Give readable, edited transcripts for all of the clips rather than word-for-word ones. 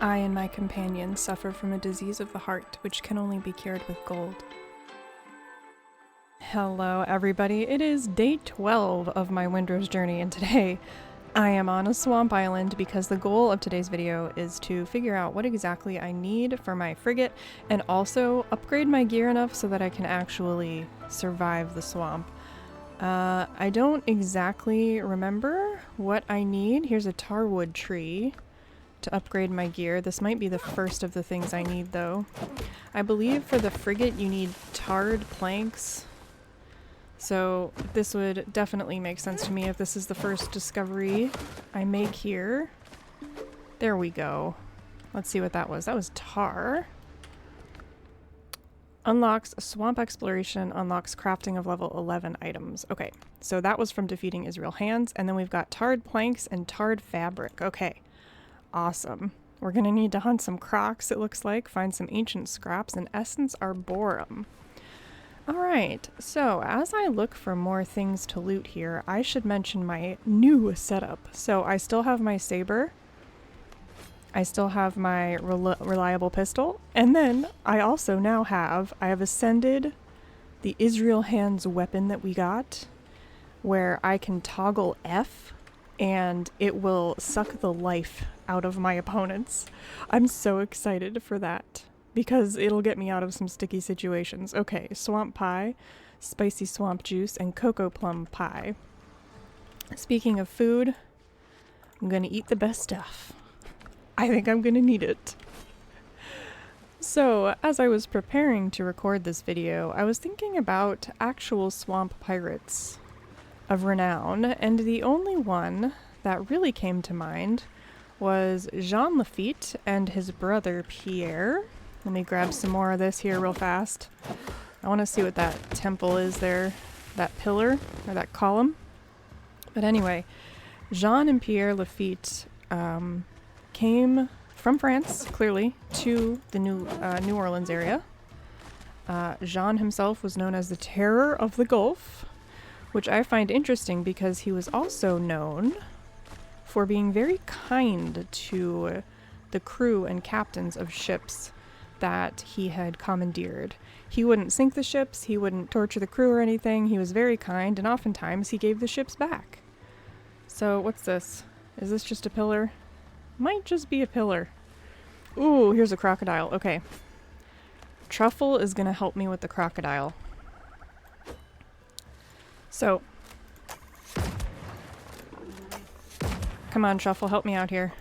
I and my companion suffer from a disease of the heart, which can only be cured with gold. Hello everybody, it is day 12 of my Windrose journey, and today I am on a swamp island because the goal of today's video is to figure out what exactly I need for my frigate and also upgrade my gear enough so that I can actually survive the swamp. I don't exactly remember what I need. Here's a tarwood tree to upgrade my gear. This might be the first of the things I need though. I believe for the frigate you need tarred planks. So this would definitely make sense to me if this is the first discovery I make here. There we go. Let's see what that was. That was tar. Unlocks swamp exploration, unlocks crafting of level 11 items. Okay, so that was from defeating Israel Hands, and then we've got tarred planks and tarred fabric. Okay, awesome. We're gonna need to hunt some crocs, it looks like, find some ancient scraps, and essence arborum. Alright, so as I look for more things to loot here, I should mention my new setup. So I still have my saber, I still have my reliable pistol, and then I also now have, I have ascended the Israel Hands weapon that we got, where I can toggle F, and it will suck the life out of my opponents. I'm so excited for that, because it'll get me out of some sticky situations. Okay, swamp pie, spicy swamp juice, and cocoa plum pie. Speaking of food, I'm gonna eat the best stuff. I think I'm gonna need it. So, as I was preparing to record this video, I was thinking about actual swamp pirates of renown, and the only one that really came to mind was Jean Lafitte and his brother Pierre. Let me grab some more of this here real fast. I want to see what that temple is there, that pillar, or that column. But anyway, Jean and Pierre Lafitte came from France, clearly, to the New Orleans area. Jean himself was known as the Terror of the Gulf, which I find interesting because he was also known for being very kind to the crew and captains of ships that he had commandeered. He wouldn't sink the ships, he wouldn't torture the crew or anything, he was very kind, and oftentimes he gave the ships back. So what's this? Is this just a pillar? Might just be a pillar. Ooh, here's a crocodile. Okay. Truffle is gonna help me with the crocodile. So. Come on, Truffle, help me out here.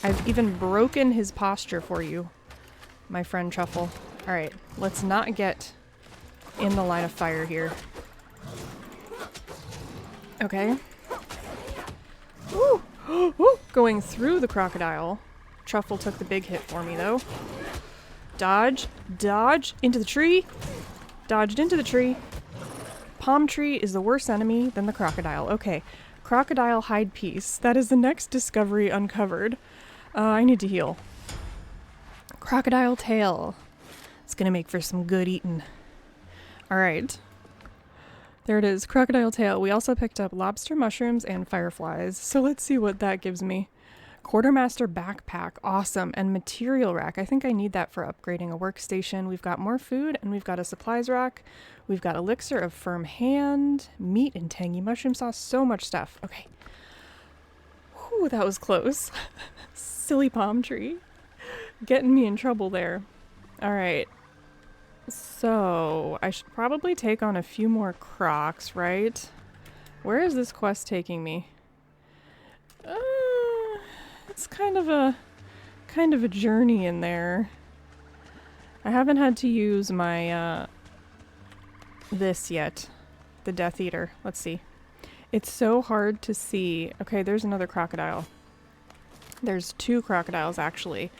I've even broken his posture for you, my friend Truffle. Alright, let's not get in the line of fire here. Okay. Woo! Woo! Going through the crocodile. Truffle took the big hit for me, though. Dodge. Dodge. Into the tree. Dodged into the tree. Palm tree is the worst enemy than the crocodile. Okay. Crocodile hide piece. That is the next discovery uncovered. I need to heal. Crocodile tail. It's gonna make for some good eating. Alright. There it is, crocodile tail. We also picked up lobster mushrooms and fireflies. So let's see what that gives me. Quartermaster backpack, awesome. And material rack. I think I need that for upgrading a workstation. We've got more food and we've got a supplies rack. We've got elixir of firm hand, meat and tangy mushroom sauce. So much stuff. Okay. Whew, that was close. Silly palm tree. Getting me in trouble there. Alright. So, I should probably take on a few more crocs, right? Where is this quest taking me? It's kind of a journey in there. I haven't had to use my, this yet. The Death Eater. Let's see. It's so hard to see. Okay, there's another crocodile. There's two crocodiles, actually.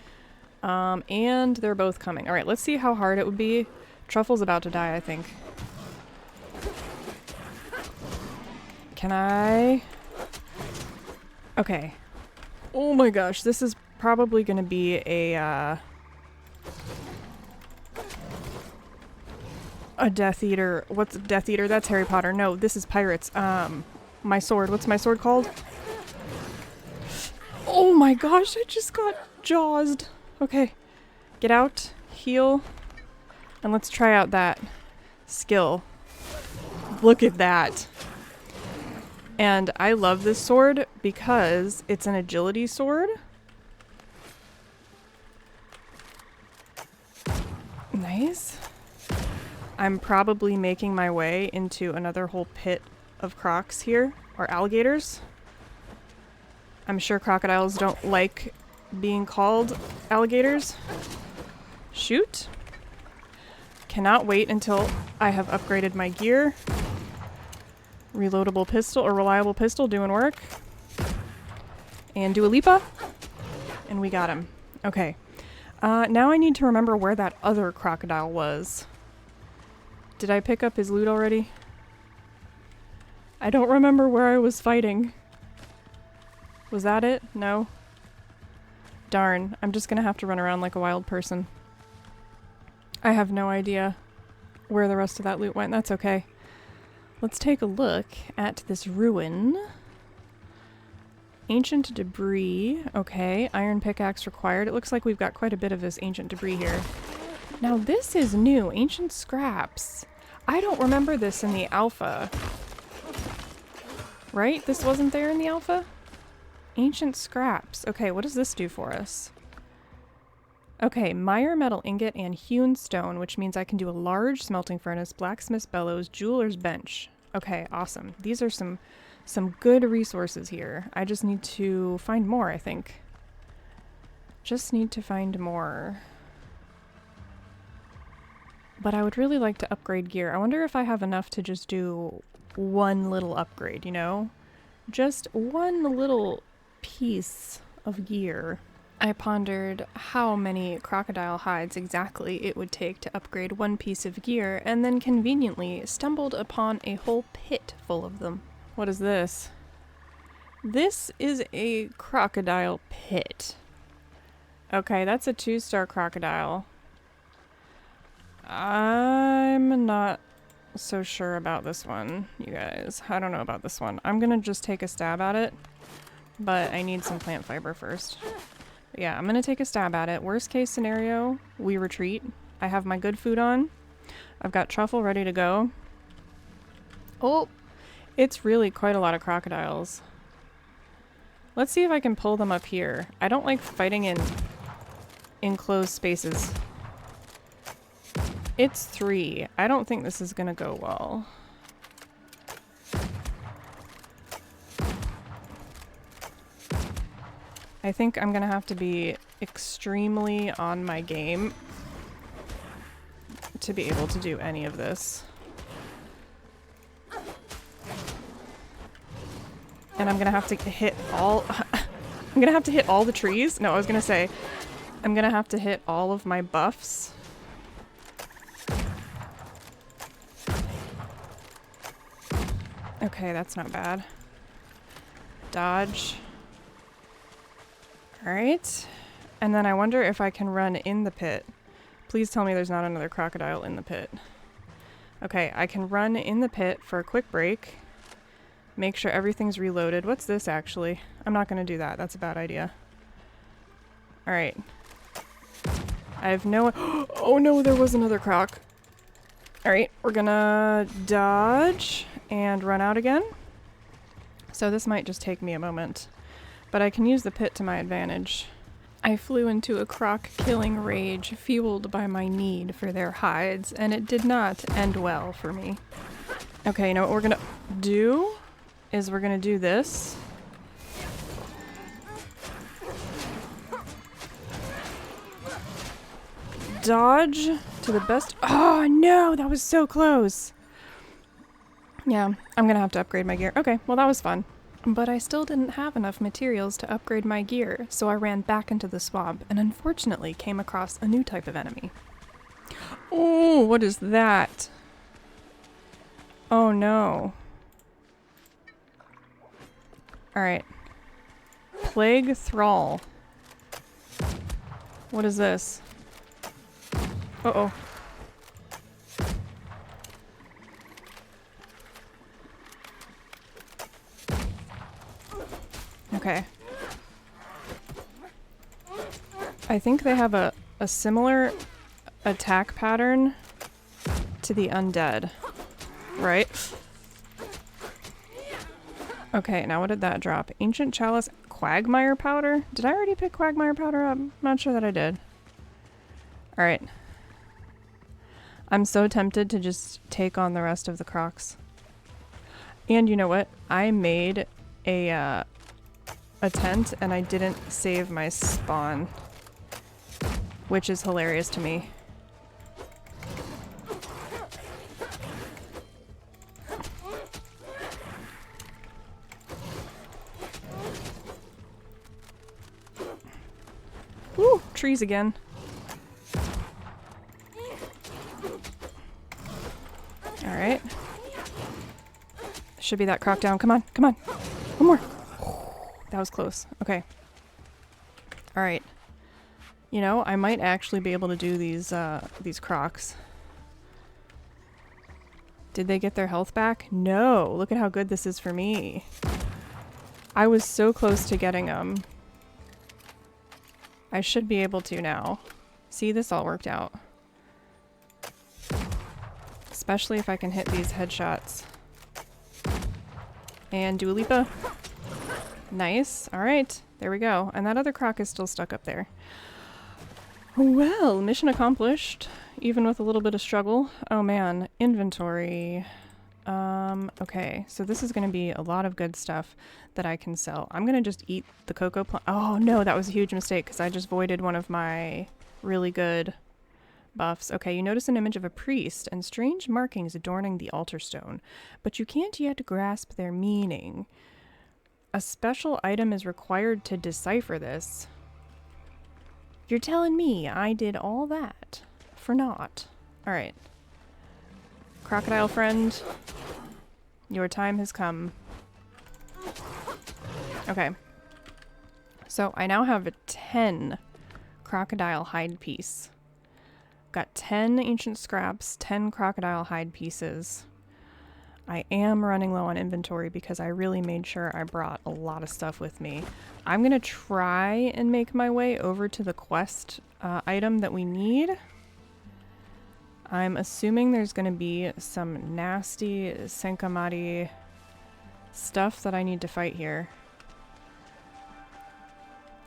And they're both coming. Alright, let's see how hard it would be. Truffle's about to die, I think. Can I? Okay. Oh my gosh, this is probably gonna be a Death Eater. What's a Death Eater? That's Harry Potter. No, this is pirates. My sword. What's my sword called? Oh Oh my gosh, I just got jawsed. Okay, get out, heal, and let's try out that skill. Look at that. And I love this sword because it's an agility sword. Nice. I'm probably making my way into another whole pit of crocs here, or alligators. I'm sure crocodiles don't like being called alligators. Shoot. Cannot wait until I have upgraded my gear. Reloadable pistol, or reliable pistol, doing work. And Dua Lipa. And we got him. Okay. Now I need to remember where that other crocodile was. Did I pick up his loot already? I don't remember where I was fighting. Was that it? No? Darn. I'm just gonna have to run around like a wild person. I have no idea where the rest of that loot went. That's okay. Let's take a look at this ruin. Ancient debris. Okay, iron pickaxe required. It looks like we've got quite a bit of this ancient debris here. Now this is new. Ancient scraps. I don't remember this in the alpha. Right? This wasn't there in the alpha? Ancient scraps. Okay, what does this do for us? Okay, Mire metal ingot and hewn stone, which means I can do a large smelting furnace, blacksmith's bellows, jeweler's bench. Okay, awesome. These are some good resources here. I just need to find more, I think. Just need to find more. But I would really like to upgrade gear. I wonder if I have enough to just do one little upgrade, you know? Just one little piece of gear. I pondered how many crocodile hides exactly it would take to upgrade one piece of gear, and then conveniently stumbled upon a whole pit full of them. What is this? This is a crocodile pit. Okay, that's a 2-star crocodile. I'm not so sure about this one, you guys. I don't know about this one. I'm gonna just take a stab at it, but I need some plant fiber first. But yeah, I'm gonna take a stab at it. Worst case scenario, we retreat. I have my good food on. I've got truffle ready to go. Oh, it's really quite a lot of crocodiles. Let's see if I can pull them up here. I don't like fighting in enclosed spaces. It's 3. I don't think this is gonna go well. I think I'm gonna have to be extremely on my game to be able to do any of this. And I'm gonna have to hit all I'm gonna have to hit all the trees. No, I was gonna say I'm gonna have to hit all of my buffs. Okay, that's not bad. Dodge. Alright. And then I wonder if I can run in the pit. Please tell me there's not another crocodile in the pit. Okay, I can run in the pit for a quick break. Make sure everything's reloaded. What's this actually? I'm not going to do that. That's a bad idea. Alright. I have no... Oh no, there was another croc. Alright, we're gonna dodge and run out again. So this might just take me a moment. But I can use the pit to my advantage. I flew into a croc killing rage fueled by my need for their hides, and it did not end well for me. Okay, you know what we're gonna do? Is we're gonna do this. Dodge to the best. Oh no, that was so close. Yeah, I'm gonna have to upgrade my gear. Okay, well that was fun. But I still didn't have enough materials to upgrade my gear, so I ran back into the swamp and unfortunately came across a new type of enemy. Oh, what is that? Oh no. Alright. Plague Thrall. What is this? Uh-oh. Okay. I think they have a similar attack pattern to the undead, right? Okay, now what did that drop? Ancient Chalice, Quagmire Powder? Did I already pick Quagmire Powder up? I'm not sure that I did. Alright. I'm so tempted to just take on the rest of the crocs. And you know what? I made a tent and I didn't save my spawn, which is hilarious to me. Ooh, trees again. Alright. Should be that croc down. Come on, come on. One more. That was close. Okay. Alright. You know, I might actually be able to do these crocs. Did they get their health back? No! Look at how good this is for me. I was so close to getting them. I should be able to now. See, this all worked out. Especially if I can hit these headshots. And Dua Lipa. Nice. Alright. There we go. And that other croc is still stuck up there. Well, mission accomplished. Even with a little bit of struggle. Oh man. Inventory. Okay. So this is going to be a lot of good stuff that I can sell. I'm going to just eat the cocoa plant. Oh no, that was a huge mistake because I just voided one of my really good buffs. Okay, you notice an image of a priest and strange markings adorning the altar stone, but you can't yet grasp their meaning. A special item is required to decipher this. You're telling me I did all that for naught. Alright. Crocodile friend, your time has come. Okay. So I now have a 10 crocodile hide piece. Got 10 ancient scraps, 10 crocodile hide pieces. I am running low on inventory because I really made sure I brought a lot of stuff with me. I'm gonna try and make my way over to the quest item that we need. I'm assuming there's gonna be some nasty Senkamati stuff that I need to fight here.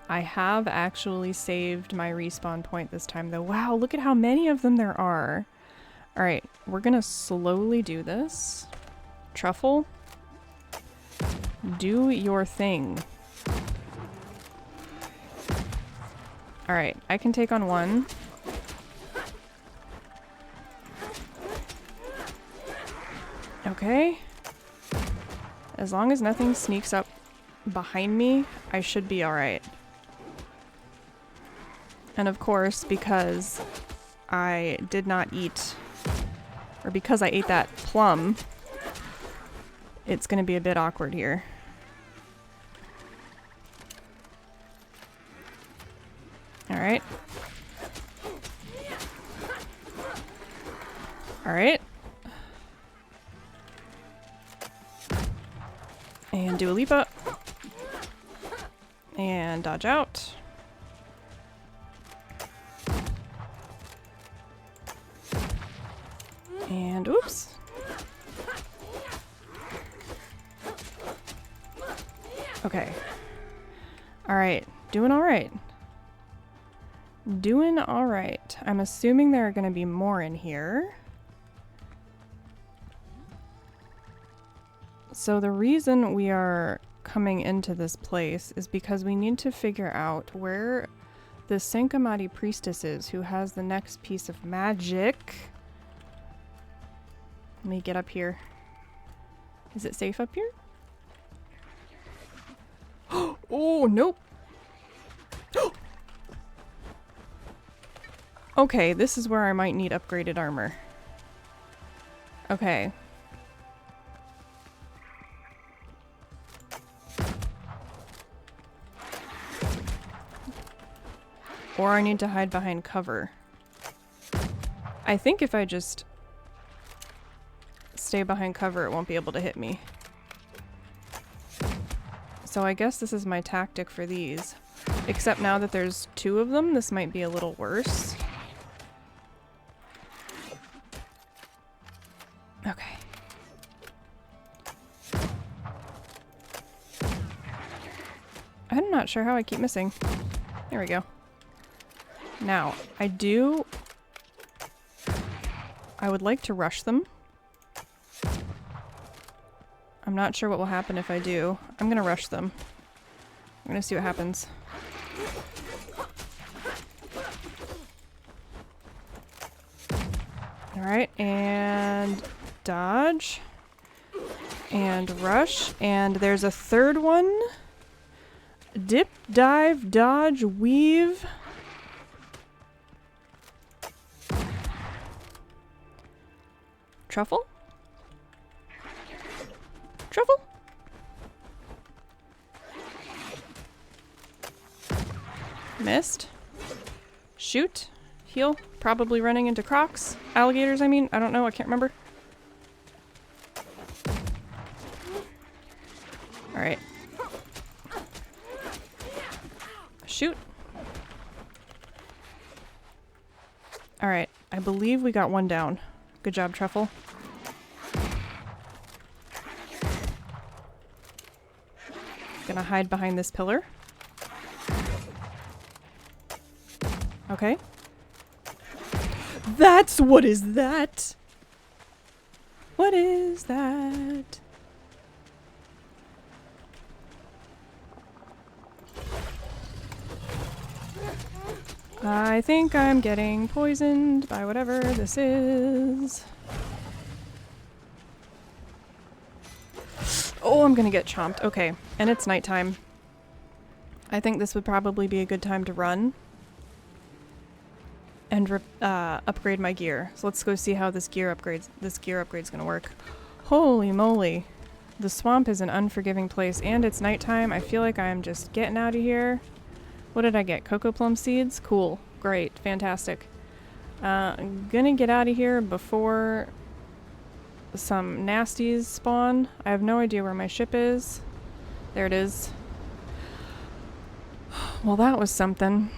I have actually saved my respawn point this time though. Wow, look at how many of them there are. Alright, we're gonna slowly do this. Truffle, do your thing. Alright, I can take on one. Okay. As long as nothing sneaks up behind me, I should be alright. And of course, because I did not eat, or because I ate that plum, it's going to be a bit awkward here. Alright. Alright. And Dua Lipa. And dodge out. And oops. Okay. Alright. Doing alright. Doing alright. I'm assuming there are going to be more in here. So the reason we are coming into this place is because we need to figure out where the Senkamati priestess is, who has the next piece of magic. Let me get up here. Is it safe up here? Oh, nope. Okay, this is where I might need upgraded armor. Okay. Or I need to hide behind cover. I think if I just stay behind cover, it won't be able to hit me. So I guess this is my tactic for these. Except now that there's 2 of them, this might be a little worse. Okay. I'm not sure how I keep missing. There we go. Now, I would like to rush them. I'm not sure what will happen if I do. I'm gonna rush them. I'm gonna see what happens. Alright, and dodge. And rush. And there's a third one. Dip, dive, dodge, weave. Truffle? Truffle? Missed. Shoot. Heal. Probably running into crocs. Alligators, I mean. I don't know. I can't remember. Alright. Shoot. Alright. I believe we got one down. Good job, Truffle. Gonna hide behind this pillar. Okay. What is that? What is that? I think I'm getting poisoned by whatever this is. Oh, I'm gonna get chomped. Okay, and it's nighttime. I think this would probably be a good time to run and upgrade my gear. So let's go see how this gear upgrade's gonna work. Holy moly. The swamp is an unforgiving place and it's nighttime. I feel like I'm just getting out of here. What did I get? Cocoa plum seeds? Cool. Great. Fantastic. I'm gonna get out of here before some nasties spawn. I have no idea where my ship is. There it is. Well, that was something.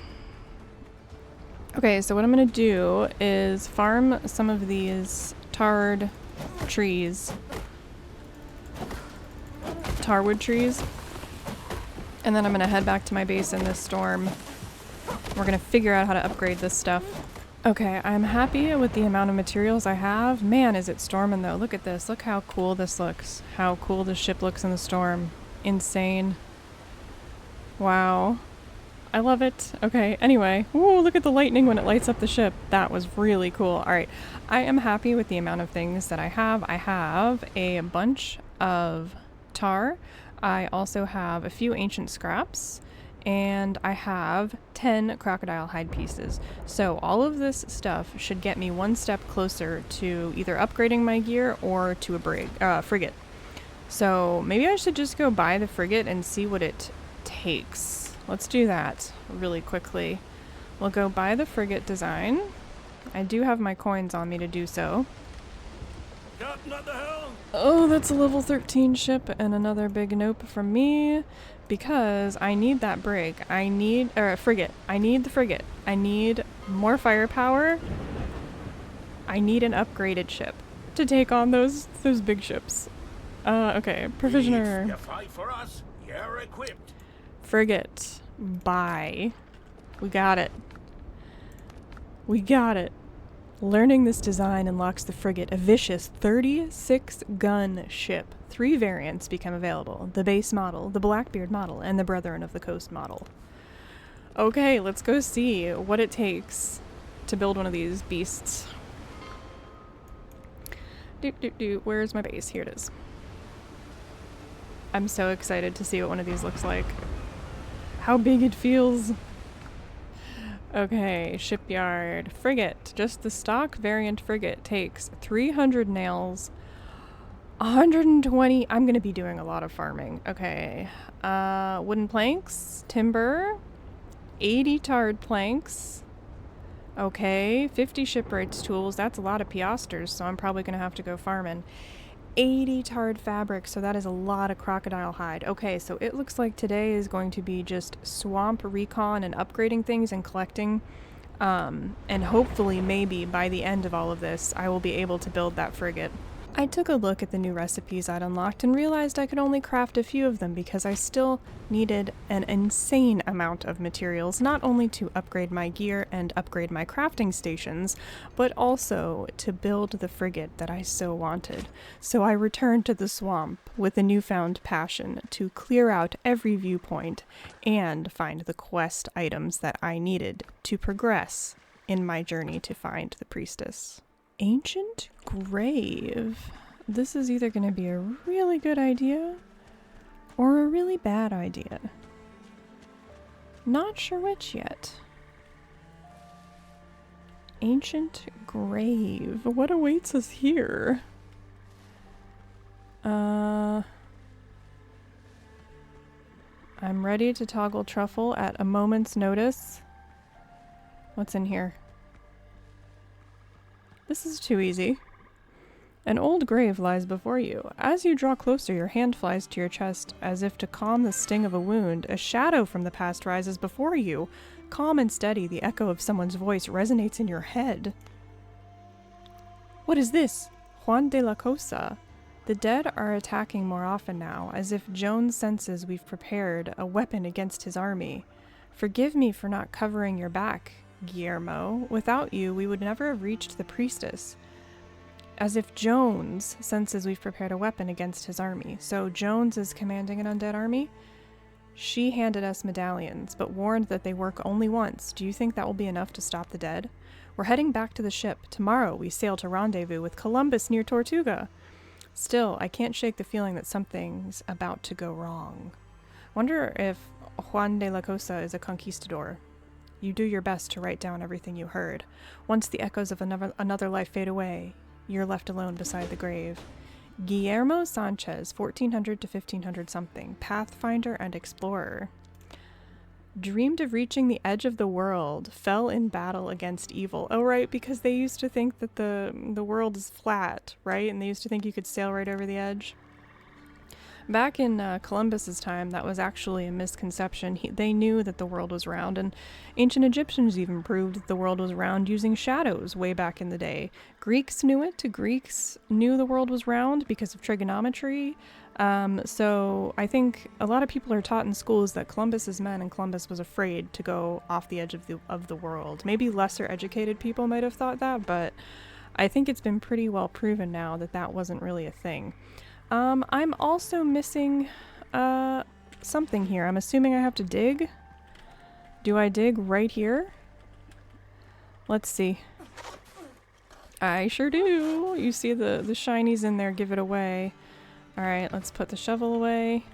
Okay, so what I'm gonna do is farm some of these tarred trees. Tarwood trees. And then I'm gonna head back to my base in this storm. We're gonna figure out how to upgrade this stuff. Okay, I'm happy with the amount of materials I have. Man, is it storming though. Look at this. Look how cool this looks. How cool this ship looks in the storm. Insane. Wow. I love it. Okay, anyway. Ooh, look at the lightning when it lights up the ship. That was really cool. Alright, I am happy with the amount of things that I have. I have a bunch of tar. I also have a few ancient scraps. And I have 10 crocodile hide pieces. So all of this stuff should get me one step closer to either upgrading my gear or to a frigate. So maybe I should just go buy the frigate and see what it takes. Let's do that really quickly. We'll go buy the frigate design. I do have my coins on me to do so. Oh, that's a level 13 ship and another big nope from me. Because I need that brig. Frigate. I need the frigate. I need more firepower. I need an upgraded ship to take on those big ships. Okay. Provisioner. You fight for us, you're equipped. Frigate. Bye. We got it. We got it. Learning this design unlocks the frigate, a vicious 36-gun ship. 3 variants become available. The base model, the Blackbeard model, and the Brethren of the Coast model. Okay, let's go see what it takes to build one of these beasts. Where's my base? Here it is. I'm so excited to see what one of these looks like. How big it feels. Okay, shipyard. Frigate. Just the stock variant frigate takes 300 nails, 120. I'm going to be doing a lot of farming. Okay. Wooden planks, timber, 80 tarred planks. Okay, 50 shipwrights tools. That's a lot of piasters, so I'm probably going to have to go farming. 80 tarred fabric, so that is a lot of crocodile hide. Okay, so it looks like today is going to be just swamp recon and upgrading things and collecting. And hopefully, maybe by the end of all of this, I will be able to build that frigate. I took a look at the new recipes I'd unlocked and realized I could only craft a few of them because I still needed an insane amount of materials, not only to upgrade my gear and upgrade my crafting stations, but also to build the frigate that I so wanted. So I returned to the swamp with a newfound passion to clear out every viewpoint and find the quest items that I needed to progress in my journey to find the priestess. Ancient grave. This is either going to be a really good idea or a really bad idea. Not sure which yet. Ancient grave. What awaits us here? I'm ready to toggle truffle at a moment's notice. What's in here? This is too easy. An old grave lies before you. As you draw closer, your hand flies to your chest as if to calm the sting of a wound. A shadow from the past rises before you. Calm and steady, the echo of someone's voice resonates in your head. What is this? Juan de la Cosa. The dead are attacking more often now, as if Jones senses we've prepared a weapon against his army. Forgive me for not covering your back, Guillermo. Without you, we would never have reached the priestess. As if Jones senses we've prepared a weapon against his army. So Jones is commanding an undead army? She handed us medallions, but warned that they work only once. Do you think that will be enough to stop the dead? We're heading back to the ship. Tomorrow we sail to rendezvous with Columbus near Tortuga. Still, I can't shake the feeling that something's about to go wrong. Wonder if Juan de la Cosa is a conquistador. You do your best to write down everything you heard. Once the echoes of another life fade away, you're left alone beside the grave. Guillermo Sanchez, 1400 to 1500 something, pathfinder and explorer. Dreamed of reaching the edge of the world, fell in battle against evil. Oh, right, because they used to think that the world is flat, right? And they used to think you could sail right over the edge. Back in Columbus's time, that was actually a misconception. They knew that the world was round, and ancient Egyptians even proved that the world was round using shadows way back in the day. Greeks knew it. Greeks knew the world was round because of trigonometry. So I think a lot of people are taught in schools that Columbus is men and Columbus was afraid to go off the edge of the world. Maybe lesser educated people might have thought that, but I think it's been pretty well proven now that that wasn't really a thing. I'm also missing, something here. I'm assuming I have to dig. Do I dig right here? Let's see. I sure do. You see the shinies in there, give it away. Alright, let's put the shovel away.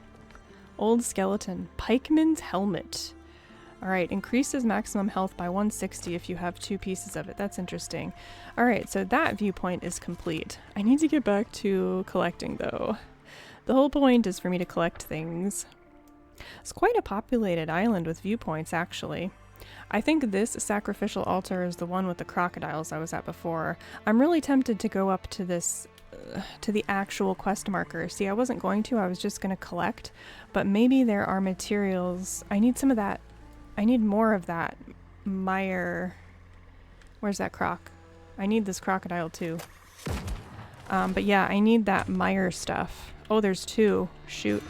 Old skeleton. Pikeman's helmet. Alright, increases maximum health by 160 if you have 2 pieces of it. That's interesting. Alright, so that viewpoint is complete. I need to get back to collecting, though. The whole point is for me to collect things. It's quite a populated island with viewpoints, actually. I think this sacrificial altar is the one with the crocodiles I was at before. I'm really tempted to go up to this, to the actual quest marker. See, I wasn't going to, I was just going to collect, but maybe there are materials. I need some of that. I need more of that mire. Where's that croc? I need this crocodile too. But yeah, I need that mire stuff. Oh, there's 2. Shoot.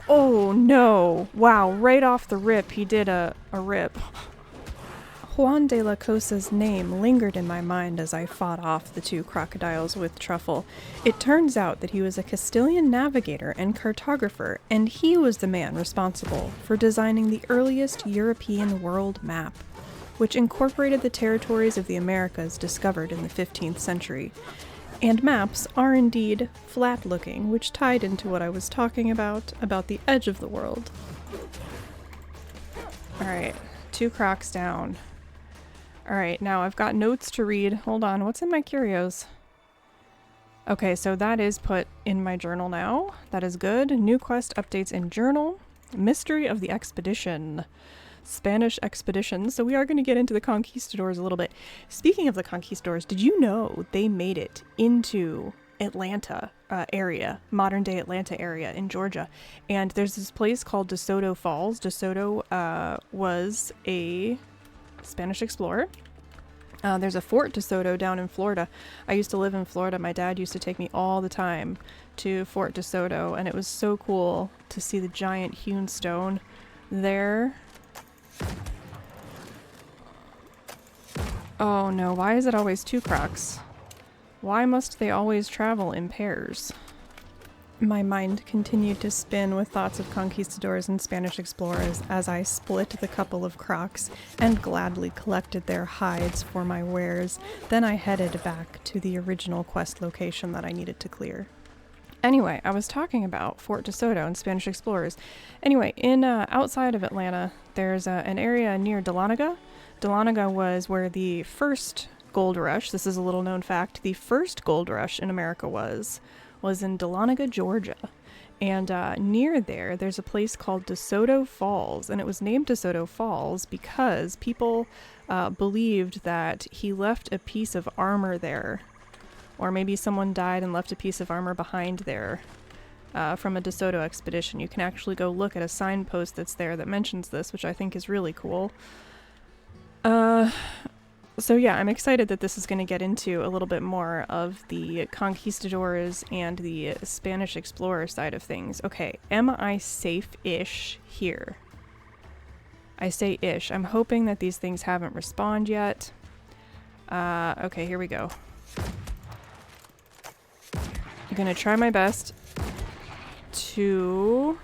Oh no! Wow, right off the rip, he did a rip. Juan de la Cosa's name lingered in my mind as I fought off the 2 crocodiles with truffle. It turns out that he was a Castilian navigator and cartographer, and he was the man responsible for designing the earliest European world map, which incorporated the territories of the Americas discovered in the 15th century. And maps are indeed flat-looking, which tied into what I was talking about the edge of the world. Alright, 2 crocs down. Alright, now I've got notes to read. Hold on, what's in my curios? Okay, so that is put in my journal now. That is good. New quest updates in journal. Mystery of the expedition. Spanish expedition. So we are going to get into the conquistadors a little bit. Speaking of the conquistadors, did you know they made it into Atlanta area, modern day Atlanta area in Georgia. And there's this place called DeSoto Falls. DeSoto was a Spanish explorer. There's a Fort DeSoto down in Florida. I used to live in Florida. My dad used to take me all the time to Fort DeSoto, and it was so cool to see the giant hewn stone there. Oh no, why is it always two crocs? Why must they always travel in pairs? My mind continued to spin with thoughts of conquistadors and Spanish explorers as I split the couple of crocs and gladly collected their hides for my wares. Then I headed back to the original quest location that I needed to clear. Anyway, I was talking about Fort DeSoto and Spanish explorers. Anyway, in outside of Atlanta, there's an area near Dahlonega. Dahlonega was where the first gold rush, this is a little known fact, the first gold rush in America was in Dahlonega, Georgia. And near there, there's a place called DeSoto Falls, and it was named DeSoto Falls because people believed that he left a piece of armor there, or maybe someone died and left a piece of armor behind there from a DeSoto expedition. You can actually go look at a signpost that's there that mentions this, which I think is really cool. So yeah, I'm excited that this is going to get into a little bit more of the conquistadors and the Spanish explorer side of things. Okay, am I safe-ish here? I say ish. I'm hoping that these things haven't respawned yet. Okay, here we go. I'm going to try my best to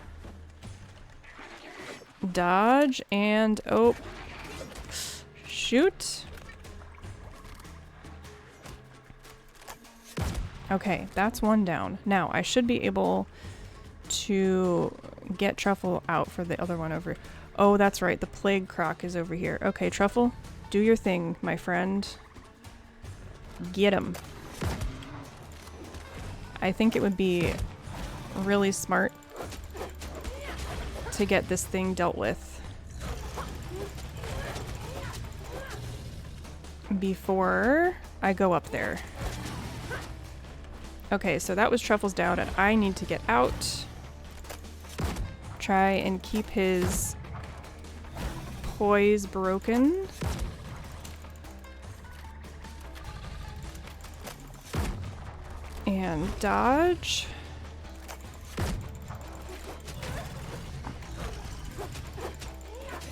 dodge and... oh, shoot. Okay, that's one down. Now, I should be able to get Truffle out for the other one over. Oh, that's right. The plague croc is over here. Okay, Truffle, do your thing, my friend. Get him. I think it would be really smart to get this thing dealt with before I go up there. Okay, so that was Truffle's down, and I need to get out. Try and keep his poise broken. And dodge.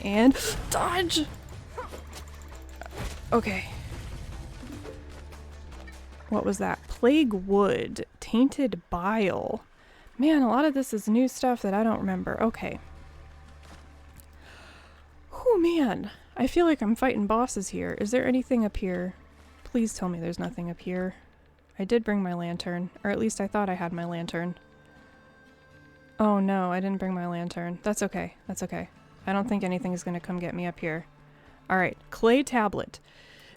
And dodge! Okay. What was that? Plague wood. Tainted bile. Man, a lot of this is new stuff that I don't remember. Okay. Oh man. I feel like I'm fighting bosses here. Is there anything up here? Please tell me there's nothing up here. I did bring my lantern. Or at least I thought I had my lantern. Oh no, I didn't bring my lantern. That's okay. That's okay. I don't think anything is going to come get me up here. Alright. Clay tablet.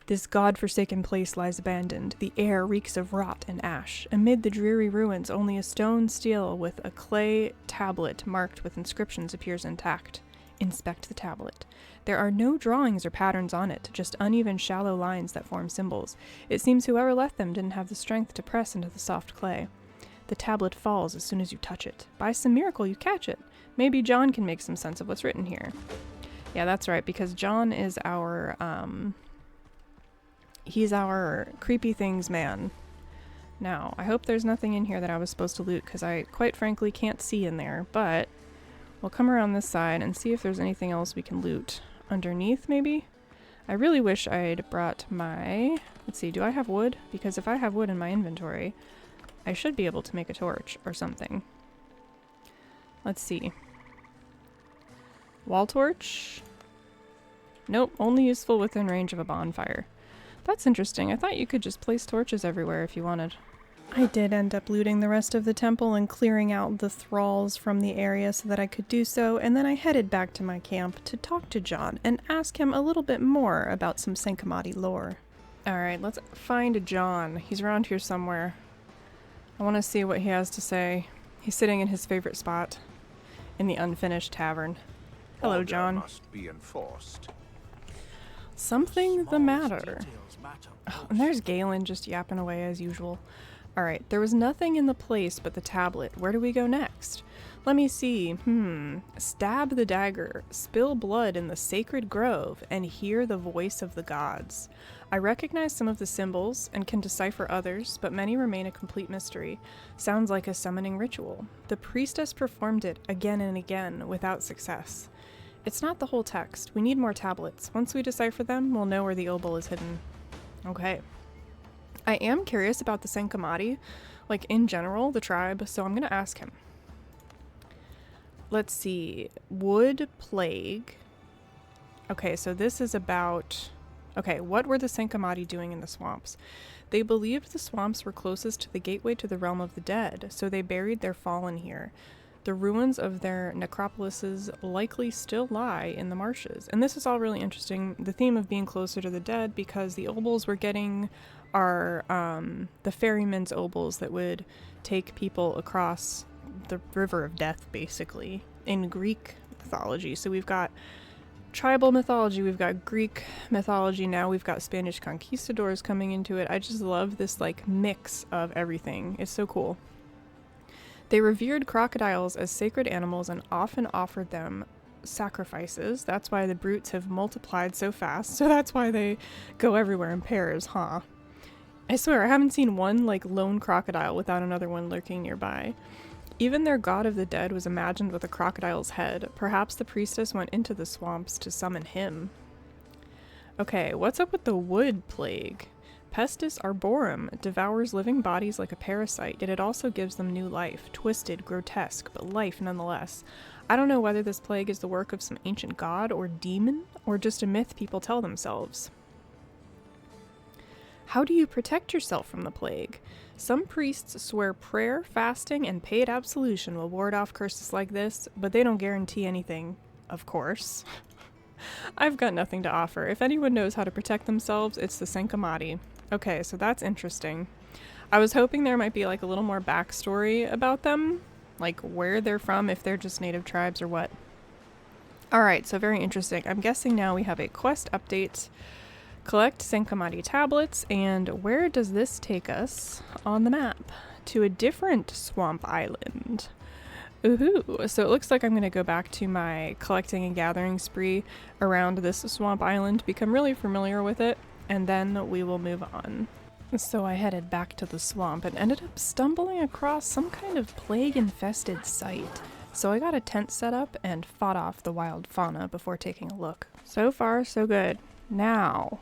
This god-forsaken place lies abandoned. The air reeks of rot and ash. Amid the dreary ruins, only a stone stele with a clay tablet marked with inscriptions appears intact. Inspect the tablet. There are no drawings or patterns on it, just uneven, shallow lines that form symbols. It seems whoever left them didn't have the strength to press into the soft clay. The tablet falls as soon as you touch it. By some miracle, you catch it. Maybe John can make some sense of what's written here. Yeah, that's right, because John is our, he's our creepy things man. Now, I hope there's nothing in here that I was supposed to loot, because I quite frankly can't see in there, but we'll come around this side and see if there's anything else we can loot. Underneath, maybe? I really wish I'd brought my... Let's see, do I have wood? Because if I have wood in my inventory, I should be able to make a torch or something. Let's see. Wall torch? Nope, only useful within range of a bonfire. That's interesting. I thought you could just place torches everywhere if you wanted. I did end up looting the rest of the temple and clearing out the thralls from the area so that I could do so, and then I headed back to my camp to talk to John and ask him a little bit more about some Senkamati lore. Alright, let's find John. He's around here somewhere. I want to see what he has to say. He's sitting in his favorite spot, in the unfinished tavern. Hello, John. Must be enforced. Something the matter. Oh, and there's Galen just yapping away as usual. Alright, there was nothing in the place but the tablet. Where do we go next? Let me see. Stab the dagger, spill blood in the sacred grove, and hear the voice of the gods. I recognize some of the symbols and can decipher others, but many remain a complete mystery. Sounds like a summoning ritual. The priestess performed it again and again without success. It's not the whole text. We need more tablets. Once we decipher them, we'll know where the obol is hidden. Okay. I am curious about the Senkamati, like in general, the tribe, so I'm gonna ask him. Let's see. Wood plague. Okay, so this is about... Okay, what were the Senkamati doing in the swamps? They believed the swamps were closest to the gateway to the realm of the dead, so they buried their fallen here. The ruins of their necropolises likely still lie in the marshes. And this is all really interesting, the theme of being closer to the dead, because the obols we're getting are the ferrymen's obols that would take people across the river of death, basically, in Greek mythology. So we've got tribal mythology, we've got Greek mythology, now we've got Spanish conquistadors coming into it. I just love this like mix of everything. It's so cool. They revered crocodiles as sacred animals and often offered them sacrifices. That's why the brutes have multiplied so fast. So that's why they go everywhere in pairs, huh? I swear, I haven't seen one like lone crocodile without another one lurking nearby. Even their god of the dead was imagined with a crocodile's head. Perhaps the priestess went into the swamps to summon him. Okay, what's up with the wood plague? Pestis arborum devours living bodies like a parasite, yet it also gives them new life. Twisted, grotesque, but life nonetheless. I don't know whether this plague is the work of some ancient god or demon, or just a myth people tell themselves. How do you protect yourself from the plague? Some priests swear prayer, fasting, and paid absolution will ward off curses like this, but they don't guarantee anything, of course. I've got nothing to offer. If anyone knows how to protect themselves, it's the Senkamati. Okay, so that's interesting. I was hoping there might be like a little more backstory about them, like where they're from, if they're just native tribes or what. Alright, so very interesting. I'm guessing now we have a quest update. Collect Senkamati tablets, and where does this take us on the map? To a different swamp island. Ooh, so it looks like I'm going to go back to my collecting and gathering spree around this swamp island, become really familiar with it, and then we will move on. So I headed back to the swamp and ended up stumbling across some kind of plague-infested site. So I got a tent set up and fought off the wild fauna before taking a look. So far, so good. Now,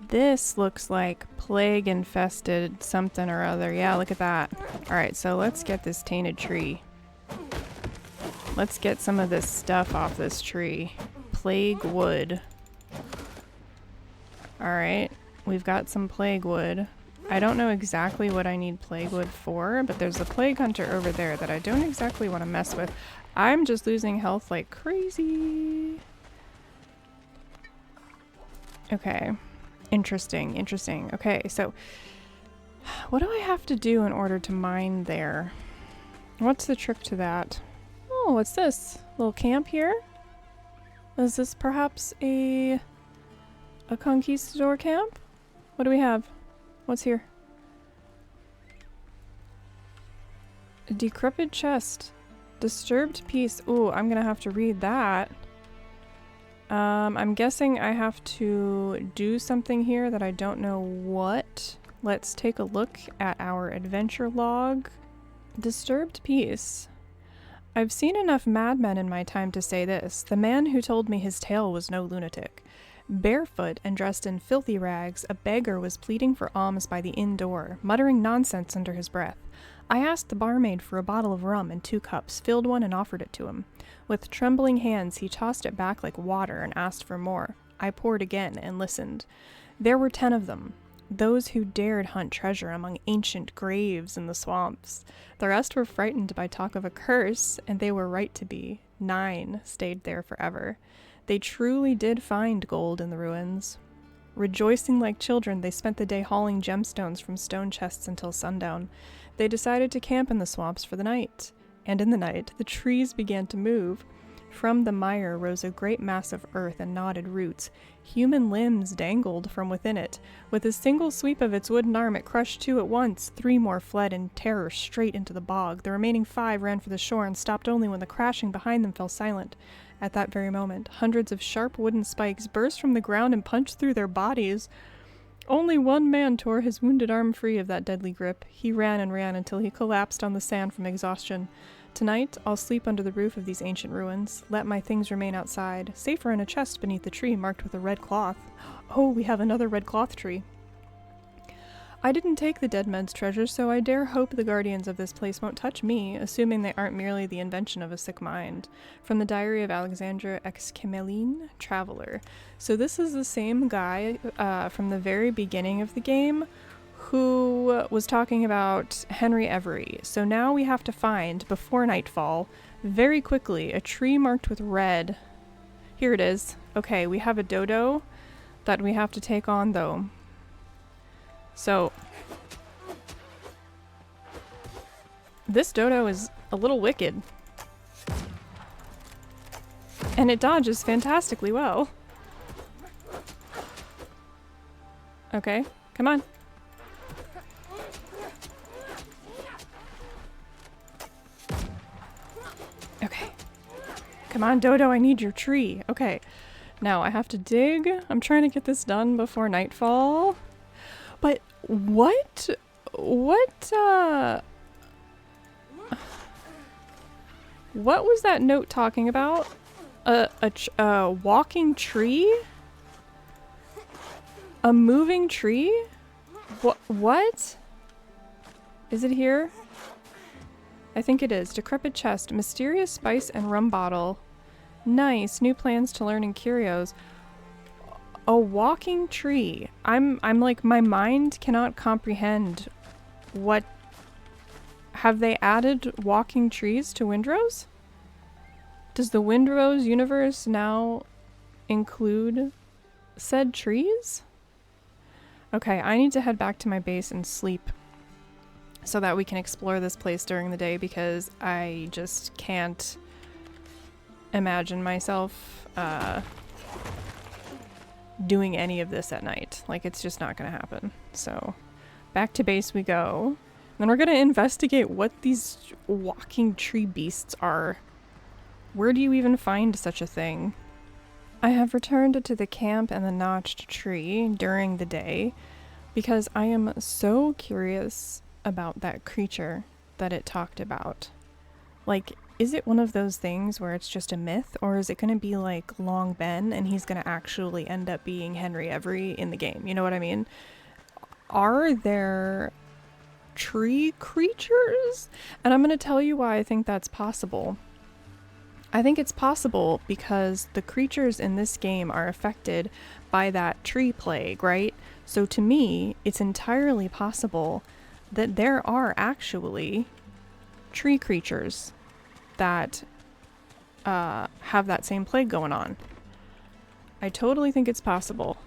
this looks like plague-infested something or other. Yeah, look at that. Alright, so let's get this tainted tree. Let's get some of this stuff off this tree. Plague wood. Alright, we've got some plague wood. I don't know exactly what I need plague wood for, but there's a plague hunter over there that I don't exactly want to mess with. I'm just losing health like crazy. Okay. Interesting, interesting. Okay, so what do I have to do in order to mine there? What's the trick to that? Oh, what's this? Little camp here? Is this perhaps a conquistador camp? What do we have? What's here? A decrepit chest. Disturbed piece. Ooh, I'm gonna have to read that. I'm guessing I have to do something here that I don't know what. Let's take a look at our adventure log. Disturbed piece. I've seen enough madmen in my time to say this. The man who told me his tale was no lunatic. Barefoot and dressed in filthy rags, a beggar was pleading for alms by the inn door, muttering nonsense under his breath. I asked the barmaid for a bottle of rum and 2 cups, filled one and offered it to him. With trembling hands, he tossed it back like water and asked for more. I poured again and listened. There were 10 of them, those who dared hunt treasure among ancient graves in the swamps. The rest were frightened by talk of a curse, and they were right to be. 9 stayed there forever. They truly did find gold in the ruins. Rejoicing like children, they spent the day hauling gemstones from stone chests until sundown. They decided to camp in the swamps for the night. And in the night, the trees began to move. From the mire rose a great mass of earth and knotted roots. Human limbs dangled from within it. With a single sweep of its wooden arm, it crushed 2 at once. 3 more fled in terror straight into the bog. The remaining 5 ran for the shore and stopped only when the crashing behind them fell silent. At that very moment, hundreds of sharp wooden spikes burst from the ground and punched through their bodies. Only one man tore his wounded arm free of that deadly grip. He ran and ran until he collapsed on the sand from exhaustion. Tonight, I'll sleep under the roof of these ancient ruins. Let my things remain outside, safer in a chest beneath the tree marked with a red cloth. Oh, we have another red cloth tree. I didn't take the dead men's treasure, so I dare hope the guardians of this place won't touch me, assuming they aren't merely the invention of a sick mind. From the Diary of Alexandra Exquemeline, Traveler. So this is the same guy from the very beginning of the game who was talking about Henry Every. So now we have to find, before nightfall, very quickly, a tree marked with red. Here it is. Okay, we have a dodo that we have to take on, though. So, this dodo is a little wicked. And it dodges fantastically well. Okay, come on. Okay. Come on, Dodo, I need your tree. Okay. Now I have to dig. I'm trying to get this done before nightfall. But what was that note talking about? A walking tree? A moving tree? What? Is it here? I think it is. Decrepit chest, mysterious spice and rum bottle. Nice. New plans to learn and curios. A walking tree. I'm like, my mind cannot comprehend what... Have they added walking trees to Windrose? Does the Windrose universe now include said trees? Okay, I need to head back to my base and sleep so that we can explore this place during the day, because I just can't imagine myself doing any of this at night. Like, it's just not gonna happen. So back to base we go. Then we're gonna investigate what these walking tree beasts are. Where do you even find such a thing? I have returned to the camp and the notched tree during the day because I am so curious about that creature that it talked about. Like, is it one of those things where it's just a myth, or is it going to be like Long Ben and he's going to actually end up being Henry Every in the game? You know what I mean? Are there tree creatures? And I'm going to tell you why I think that's possible. I think it's possible because the creatures in this game are affected by that tree plague, right? So to me, it's entirely possible that there are actually tree creatures that have that same plague going on. I totally think it's possible.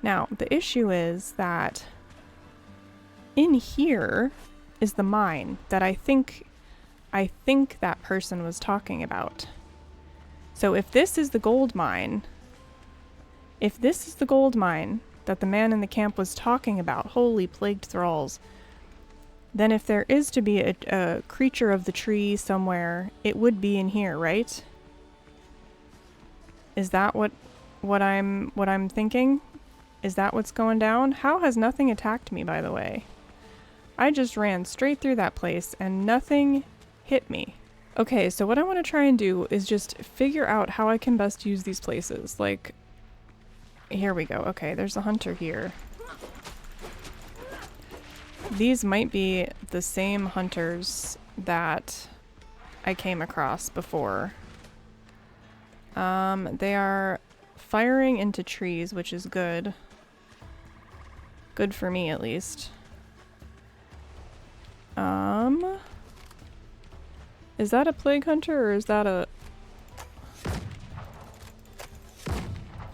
Now, the issue is that in here is the mine that I think that person was talking about. So if this is the gold mine, that the man in the camp was talking about, holy plagued thralls, then if there is to be a creature of the tree somewhere, it would be in here, right? Is that what I'm thinking? Is that what's going down? How has nothing attacked me, by the way? I just ran straight through that place and nothing hit me. Okay, so what I want to try and do is just figure out how I can best use these places. Like, here we go. Okay, there's a hunter here. These might be the same hunters that I came across before. They are firing into trees, which is good. Good for me, at least. Is that a plague hunter or is that a...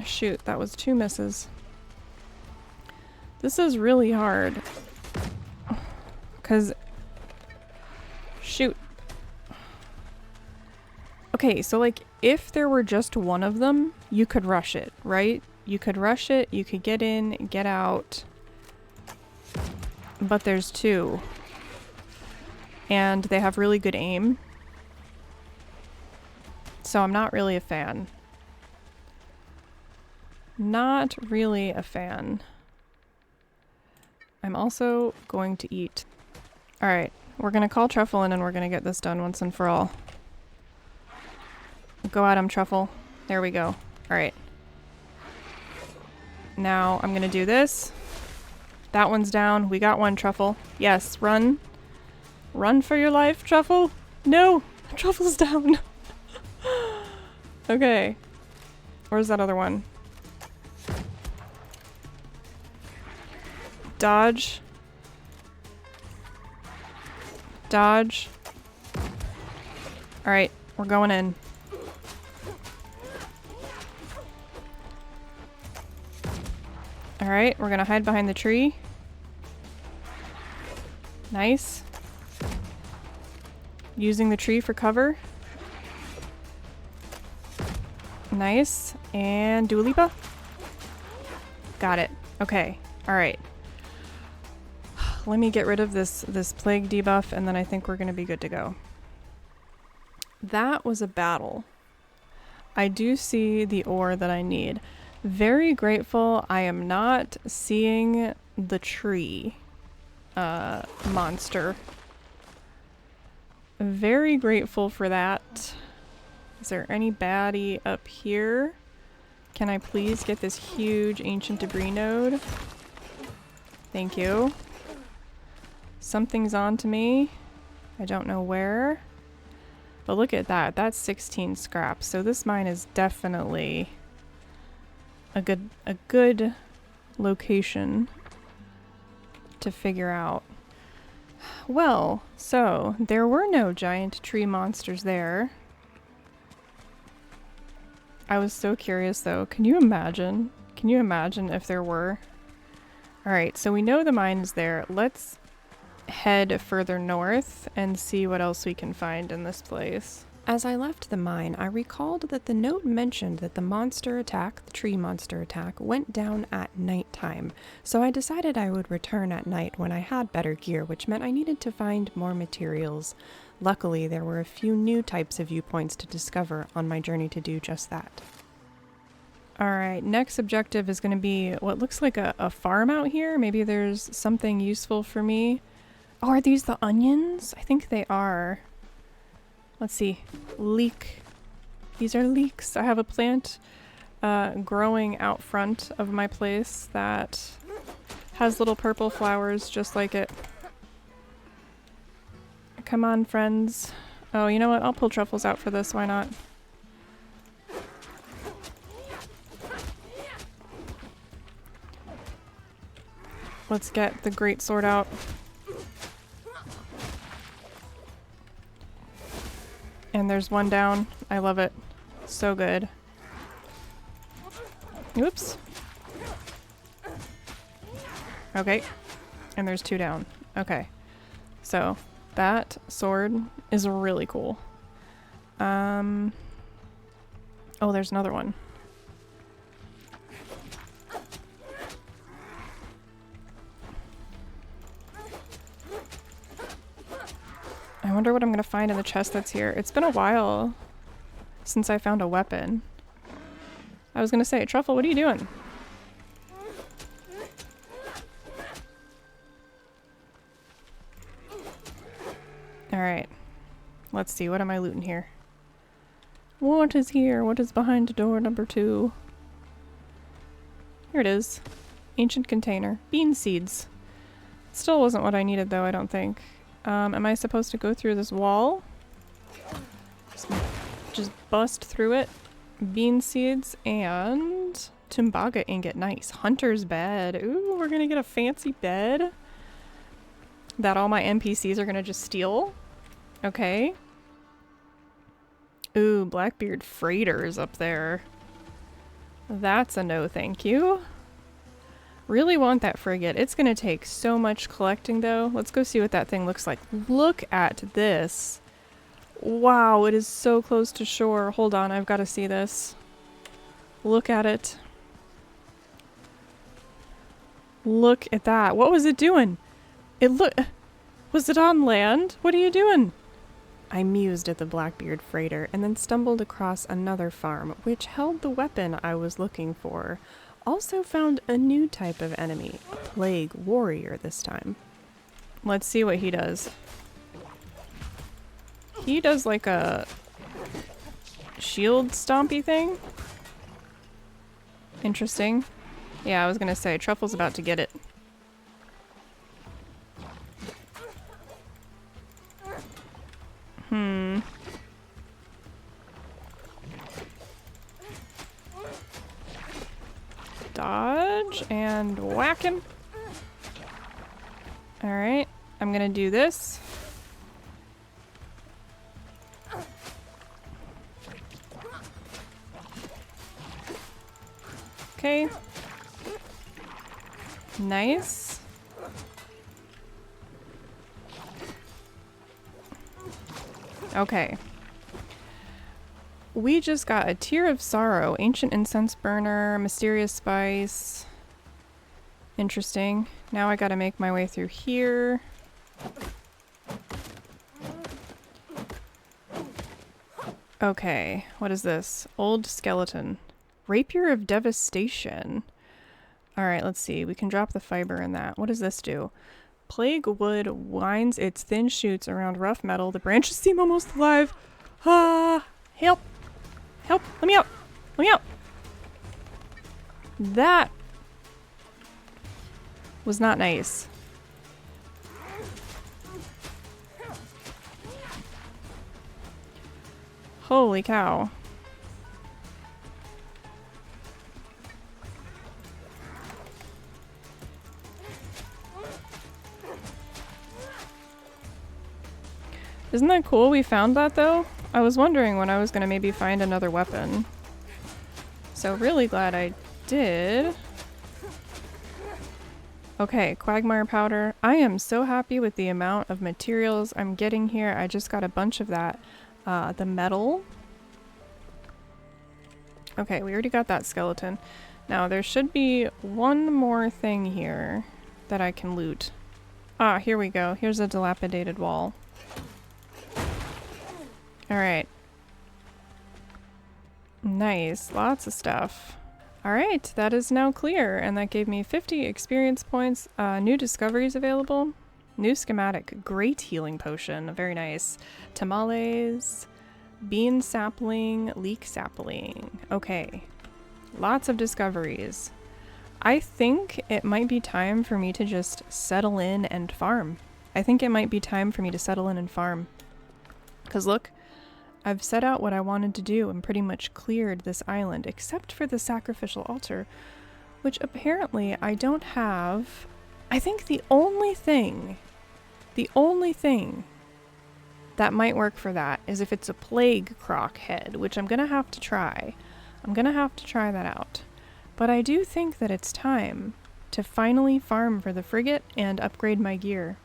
Shoot, that was 2 misses. This is really hard. 'Cause... Shoot. Okay, so like, if there were just one of them, you could rush it, right? You could rush it, you could get in, get out. But there's two. And they have really good aim. So I'm not really a fan. Not really a fan. I'm also going to eat. Alright, we're gonna call Truffle in and we're gonna get this done once and for all. Go at him, Truffle. There we go. Alright. Now I'm gonna do this. That one's down. We got one, Truffle. Yes, run. Run for your life, Truffle. No! Truffle's down. Okay. Where's that other one? Dodge. Dodge. Alright, we're going in. Alright, we're gonna hide behind the tree. Nice. Using the tree for cover. Nice. And Dua Lipa. Got it. Okay. Alright. Let me get rid of this plague debuff and then I think we're gonna be good to go. That was a battle. I do see the ore that I need. Very grateful I am not seeing the tree monster. Very grateful for that. Is there any baddie up here? Can I please get this huge ancient debris node? Thank you. Something's on to me. I don't know where. But look at that. That's 16 scraps. So this mine is definitely a good location to figure out. Well, so there were no giant tree monsters there. I was so curious though. Can you imagine? Can you imagine if there were? Alright, so we know the mine is there. Let's head further north and see what else we can find in this place. As I left the mine, I recalled that the note mentioned that the monster attack, the tree monster attack, went down at nighttime, so I decided I would return at night when I had better gear, which meant I needed to find more materials. Luckily, there were a few new types of viewpoints to discover on my journey to do just that. Alright, next objective is going to be what looks like a farm out here. Maybe there's something useful for me. Oh, are these the onions? I think they are. Let's see. Leek. These are leeks. I have a plant growing out front of my place that has little purple flowers just like it. Come on, friends. Oh, you know what? I'll pull truffles out for this. Why not? Let's get the great sword out. And there's one down. I love it. So good. Oops. Okay. And there's two down. Okay. So, that sword is really cool. Oh, there's another one. I wonder what I'm gonna find in the chest that's here. It's been a while since I found a weapon. I was gonna say, Truffle, what are you doing? Alright. Let's see, what am I looting here? What is here? What is behind door number 2? Here it is. Ancient container. Bean seeds. Still wasn't what I needed though, I don't think. Am I supposed to go through this wall? Just bust through it. Bean seeds and Tumbaga ingot. Nice. Hunter's bed. Ooh, we're gonna get a fancy bed that all my NPCs are gonna just steal. Okay. Ooh, Blackbeard freighters up there. That's a no thank you. Really want that frigate. It's gonna take so much collecting though. Let's go see what that thing looks like. Look at this. Wow, it is so close to shore. Hold on, I've got to see this. Look at it. Look at that. What was it doing? Was it on land? What are you doing? I mused at the Blackbeard freighter and then stumbled across another farm, which held the weapon I was looking for. Also found a new type of enemy, a plague warrior this time. Let's see what he does. He does like a shield stompy thing. Interesting. Yeah, I was gonna say, Truffle's about to get it. Dodge and whack him. Alright, I'm gonna do this. Okay. Nice. Okay. We just got a Tear of Sorrow, Ancient Incense Burner, Mysterious Spice. Interesting. Now I gotta make my way through here. Okay, what is this? Old Skeleton. Rapier of Devastation. Alright, let's see. We can drop the fiber in that. What does this do? Plague wood winds its thin shoots around rough metal. The branches seem almost alive. Ah! Help! Help! Let me out! Let me out! That was not nice. Holy cow. Isn't that cool we found that though? I was wondering when I was gonna maybe find another weapon. So really glad I did. Okay, quagmire powder. I am so happy with the amount of materials I'm getting here. I just got a bunch of that. The metal. Okay, we already got that skeleton. Now there should be one more thing here that I can loot. Ah, here we go. Here's a dilapidated wall. Alright. Nice. Lots of stuff. Alright, that is now clear, and that gave me 50 experience points. New discoveries available. New schematic. Great healing potion. Very nice. Tamales. Bean sapling. Leek sapling. Okay. Lots of discoveries. I think it might be time for me to just settle in and farm. I think it might be time for me to settle in and farm. Because look, I've set out what I wanted to do and pretty much cleared this island, except for the sacrificial altar, which apparently I don't have. I think the only thing that might work for that is if it's a plague croc head, which I'm gonna have to try. I'm gonna have to try that out. But I do think that it's time to finally farm for the frigate and upgrade my gear.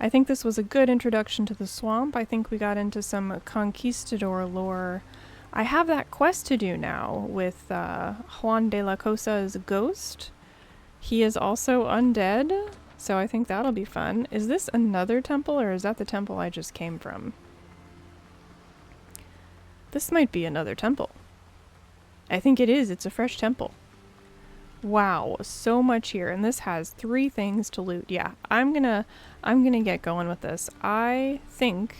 I think this was a good introduction to the swamp. I think we got into some Conquistador lore. I have that quest to do now with Juan de la Cosa's ghost. He is also undead, so I think that'll be fun. Is this another temple, or is that the temple I just came from? This might be another temple. I think it is. It's a fresh temple. Wow, so much here, and this has 3 things to loot. Yeah, I'm gonna get going with this. I think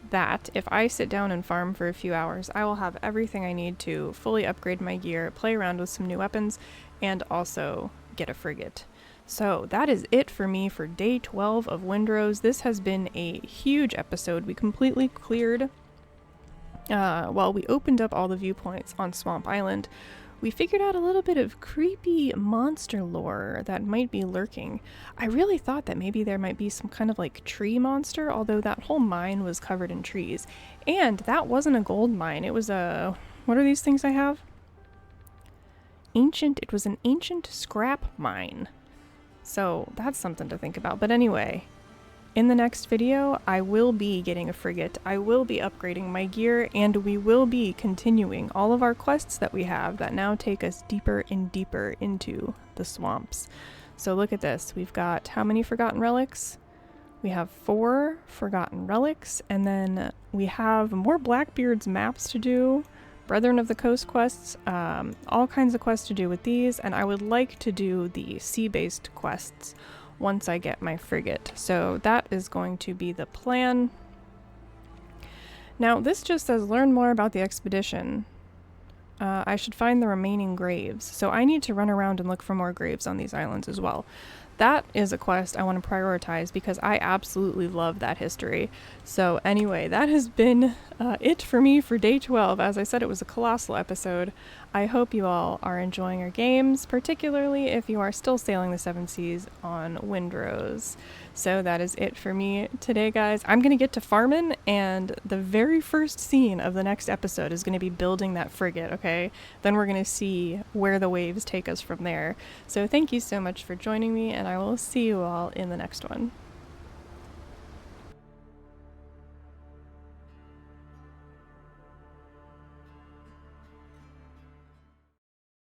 that if I sit down and farm for a few hours, I will have everything I need to fully upgrade my gear, play around with some new weapons, and also get a frigate. So that is it for me for day 12 of Windrose. This has been a huge episode. We completely cleared, we opened up all the viewpoints on Swamp Island. We figured out a little bit of creepy monster lore that might be lurking. I really thought that maybe there might be some kind of like tree monster, although that whole mine was covered in trees. And that wasn't a gold mine. It was a... what are these things I have? It was an ancient scrap mine. So that's something to think about. But anyway, In the next video, I will be getting a frigate, I will be upgrading my gear, and we will be continuing all of our quests that we have that now take us deeper and deeper into the swamps. So look at this, we've got how many forgotten relics? We have 4 forgotten relics, and then we have more Blackbeard's maps to do, Brethren of the Coast quests, all kinds of quests to do with these, and I would like to do the sea-based quests once I get my frigate. So that is going to be the plan. Now this just says learn more about the expedition. I should find the remaining graves. So I need to run around and look for more graves on these islands as well. That is a quest I want to prioritize because I absolutely love that history. So anyway, that has been it for me for day 12. As I said, it was a colossal episode. I hope you all are enjoying your games, particularly if you are still sailing the 7 seas on Windrose. So that is it for me today, guys. I'm going to get to farming, and the very first scene of the next episode is going to be building that frigate, okay? Then we're going to see where the waves take us from there. So thank you so much for joining me, and I will see you all in the next one.